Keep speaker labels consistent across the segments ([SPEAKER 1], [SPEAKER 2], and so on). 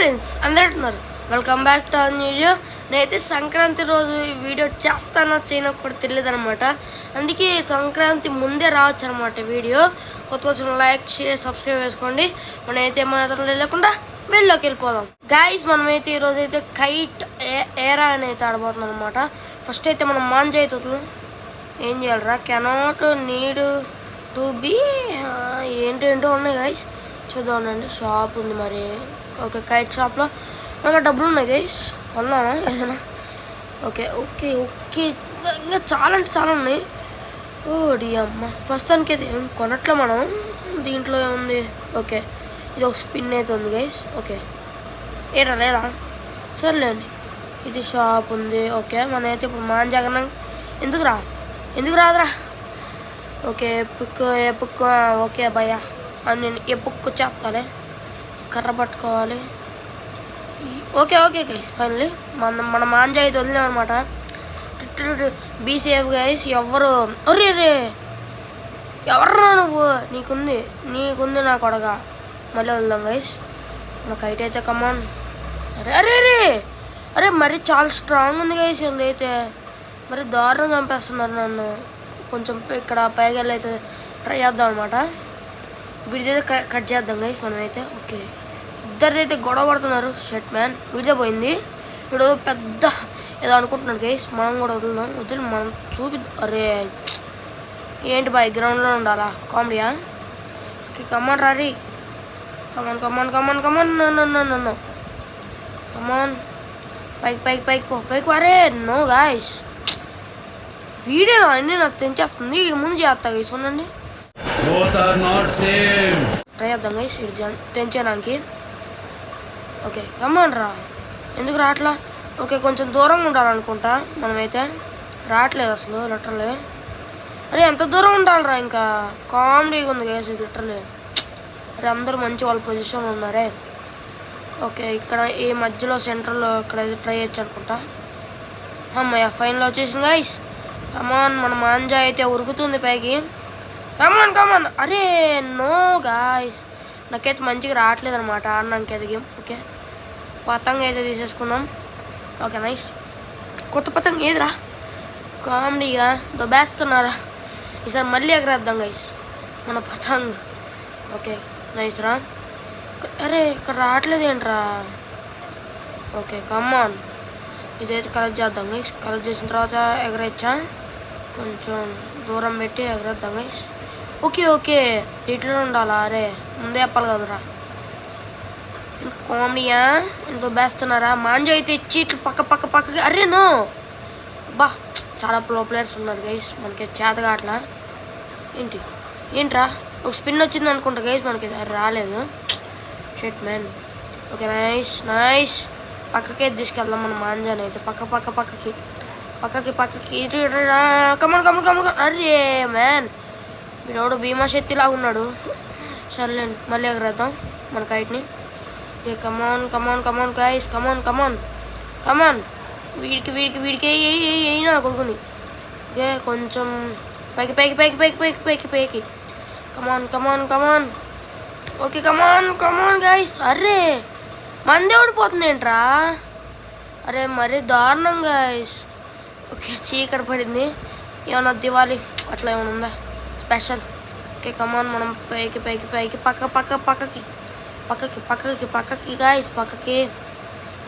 [SPEAKER 1] Friends అందరున్నారు welcome back to our video. నేనైతే సంక్రాంతి రోజు ఈ వీడియో చేస్తానో చేయనో కూడా తెలియదు అనమాట. అందుకే సంక్రాంతి ముందే రావచ్చు అనమాట వీడియో. కొత్త లైక్ షేర్ సబ్స్క్రైబ్ చేసుకోండి. మనమైతే మాత్రం లేకుండా వీళ్ళలోకి వెళ్ళిపోదాం. గాయస్ మనమైతే ఈరోజు అయితే కైట్ ఏరా అని అయితే ఆడబోతున్నాం అనమాట. ఫస్ట్ అయితే మనం మాంజా అవుతుంది ఏం చేయాలరా కెనాట్ నీడ్ టు బీ ఏంటేంటో ఉన్నాయి గాయస్. చూద్దామండి. షాప్ ఉంది మరి. ఓకే కైట్ షాప్లో మనకు డబ్బులు ఉన్నాయి గైస్. కొన్నామా ఏదైనా? ఓకే ఓకే ఓకే ఇంకా చాలా అంటే చాలా ఉన్నాయి. ఓ డి అమ్మ ప్రస్తుతానికి అయితే ఏం కొనట్లే మనం. దీంట్లో ఏముంది? ఓకే ఇది ఒక స్పిన్ అయితే ఉంది గైస్. ఓకే ఏడా లేదా? సర్లేండి ఇది షాప్ ఉంది. ఓకే మనం అయితే ఇప్పుడు మాంజాగన ఎందుకు రాదురా? ఓకే ఎప్పుక్ ఓకే భయ్యా నేను ఎప్పుక్కు చేస్తాలే. కర్ర పట్టుకోవాలి. ఓకే ఓకే గైస్ ఫైనలీ మన మాంజా అయితే వదిలేం అనమాట. Be safe guys. ఎవరు అరే రే ఎవర్రా నువ్వు? నీకుంది నా కొడగా. మళ్ళీ వదిలేం గైస్. మన కైట్ అయితే కమాన్. అరే అరే రే అరే మరి చాలా స్ట్రాంగ్ ఉంది గైస్. వీళ్ళు అయితే మరి దారుణం చంపేస్తున్నారు నన్ను. కొంచెం ఇక్కడ పైగా అయితే ట్రై చేద్దాం అనమాట. వీడిదైతే కట్ చేద్దాం గైస్ మనమైతే. ఓకే ఇద్దరిదైతే గొడవ పడుతున్నారు. షర్ట్ మ్యాన్ వీడిదే పోయింది. వీడు పెద్ద ఏదో అనుకుంటున్నాడు గైస్. మనం కూడా వదిలి మనం చూపిద్దాం. అరే ఏంటి బాయ్ గ్రౌండ్లో ఉండాలా? కామెడీయా? Okay come on రారీ. కమాన్ కమాన్ పైకి పో. అరే నో గాయస్ వీడియో అన్నీ నాకు తెంచేస్తుంది. వీడి ముందు చేస్తా గైస్ ఉండండి. ట్రై చేద్దాం గైస్ ఇది తెంచడానికి. ఓకే కమాన్ రా. ఎందుకు రావట్లా? ఓకే కొంచెం దూరంగా ఉండాలనుకుంటా మనమైతే. రావట్లేదు అసలు లిటరలీ. అరే ఎంత దూరం ఉండాలిరా? ఇంకా కామెడీగా ఉంది గైస్ లిటరలీ. అరే అందరూ మంచి వాళ్ళ పొజిషన్లో ఉన్నారే. ఓకే ఇక్కడ ఈ మధ్యలో సెంటర్లో ఇక్కడ ట్రై చేయొచ్చు అనుకుంటా. అమ్మయ్య ఫైనల్ వచ్చేసింది గైస్. కమాన్ మన మాంజా అయితే ఉరుకుతుంది పైకి. కమాన్ అరే నో గాయస్ నాకైతే మంచిగా రావట్లేదు అనమాట ఆడడానికి అది గేమ్. ఓకే పతంగ అయితే తీసేసుకుందాం. Okay nice. కొత్త పతంగ ఏదిరా? కామెడీగా దొబ్బేస్తున్నారా? ఈసారి మళ్ళీ ఎగరేద్దాం గైస్ మన పతంగ్. ఓకే నైస్ రా. అరే ఇక్కడ రావట్లేదు ఏంట్రా? ఓకే కమాన్ ఇదైతే కలెక్ట్ చేద్దాం గైస్. కలెక్ట్ చేసిన తర్వాత ఎగరేచ్చా. కొంచెం దూరం పెట్టి ఎగరేద్దాం గైస్. ఓకే ఇట్లా ఉండాలా? అరే ముందే చెప్పాలి కదరా. కామెడీయా ఎంతో బేస్తున్నారా? మాంజా అయితే ఇచ్చి ఇట్లా పక్కకి. అరే నో బా చాలా ప్రో ప్లేయర్స్ ఉన్నారు గైస్. మనకి చేతగా అట్లా ఏంట్రా ఒక స్పిన్ వచ్చింది అనుకుంటా గైస్ మనకి. రాలేదు షెట్ మ్యాన్. ఓకే నైస్ పక్కకే తీసుకెళ్దాం మన మాంజాని అయితే. పక్కకి కమన్. అరే మ్యాన్ వీడోడు భీమా శక్తిలా ఉన్నాడు. సర్లేండి మళ్ళీ ఎగరేద్దాం మన కైట్ని. ఓకే కమాన్ గైస్ కమాన్ వీడికి అయినా కొడుకుని. ఓకే కొంచెం పైకి కమాన్. Okay come on guys. అరే మందే ఓడిపోతుంది ఏంట్రా? అరే మరీ దారుణం గైస్. ఓకే చీకటి పడింది. ఏమన్నా దివాలి అట్లా ఏమైనా ఉందా స్పెషల్? ఓకే కమాన్ మనం పైకి పక్కకి గాయస్ పక్కకి.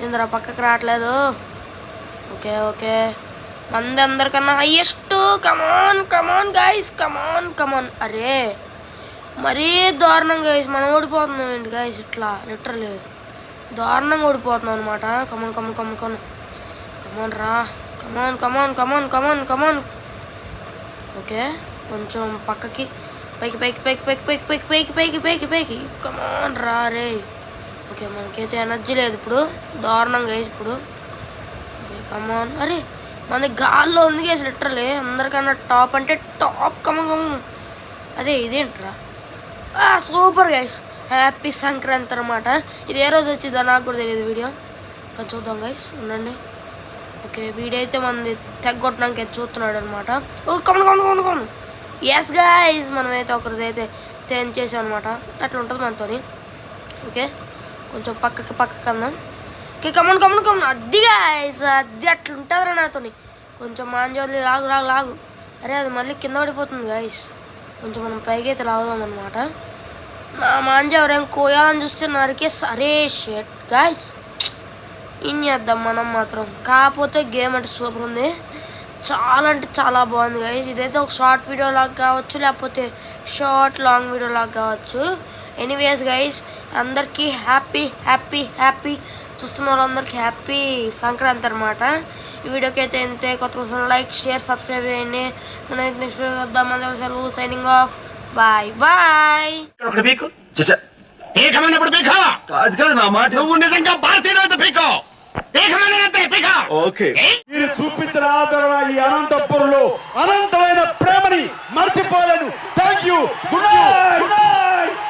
[SPEAKER 1] ఏందిరా పక్కకి రావట్లేదు? ఓకే మంది అందరికన్నా హైయెస్ట్. కమాన్ గాయస్ కమాన్. అరే మరీ దారుణం గైస్ మనం ఓడిపోతున్నాం ఏంటి గాయస్? ఇట్లా లిటరలీ దారుణంగా ఓడిపోతున్నాం అనమాట. కమాన్ రా. కమాన్. ఓకే కొంచెం పక్కకి పైకి కమాన్ రా రే. ఓకే మనకైతే ఎనర్జీ లేదు ఇప్పుడు. దారుణంగా వేసి ఇప్పుడు. Okay come on. అరే మన గాల్లో ఉంది గేసి లిటరలీ అందరికన్నా టాప్ అంటే టాప్. కమాన్ అదే ఇదేంట్రా? Super guys. హ్యాపీ సంక్రాంతి అనమాట. ఇది ఏ రోజు వచ్చిందో నాకు కూడా తెలియదు. వీడియో కొంచెం చూద్దాం గైస్ ఉండండి. ఓకే వీడైతే మనది తెగొట్టడానికి చూస్తున్నాడు అనమాట. ఓ కమన్. ఎస్ గాయస్ మనమైతే ఒకరిదైతే చేసాం అనమాట. అట్లా ఉంటుంది మనతో. ఓకే కొంచెం పక్కకి అందాం. ఓకే కమన్ అద్దిగా అద్ది అట్లుంటుందిరా నాతోని. కొంచెం మాంజోలి లాగు. అరే అది మళ్ళీ కింద పడిపోతుంది గాయస్. కొంచెం మనం పైకి అయితే లాగుదాం అనమాట. నా మాంజ ఎవరైనా కోయాలని చూస్తే నరికేసి అరే షెట్ గాయస్. ఏం చేద్దాం మనం మాత్రం. కాకపోతే గేమ్ అంటే సూపర్ ఉంది, చాలా అంటే చాలా బాగుంది గైస్. ఇదైతే ఒక షార్ట్ వీడియో లాగా కావచ్చు, లేకపోతే షార్ట్ లాంగ్ వీడియో లాగా కావచ్చు. ఎనీవేస్ గైస్, అందరికీ హ్యాపీ చూస్తున్న వాళ్ళందరికీ హ్యాపీ సంక్రాంతి అనమాట. ఈ వీడియోకి అయితే అంతే. కొత్త లైక్ షేర్ సబ్స్క్రైబ్ చేయండి. మనం అయితే నెక్స్ట్ వీడియో వద్దాం. అందరూ సెలవు, సైనింగ్ ఆఫ్. బాయ్.
[SPEAKER 2] మీరు చూపించిన ఆదరణ ఈ అనంతపురంలో అనంతమైన ప్రేమని మర్చిపోలేను. Thank you. Good night.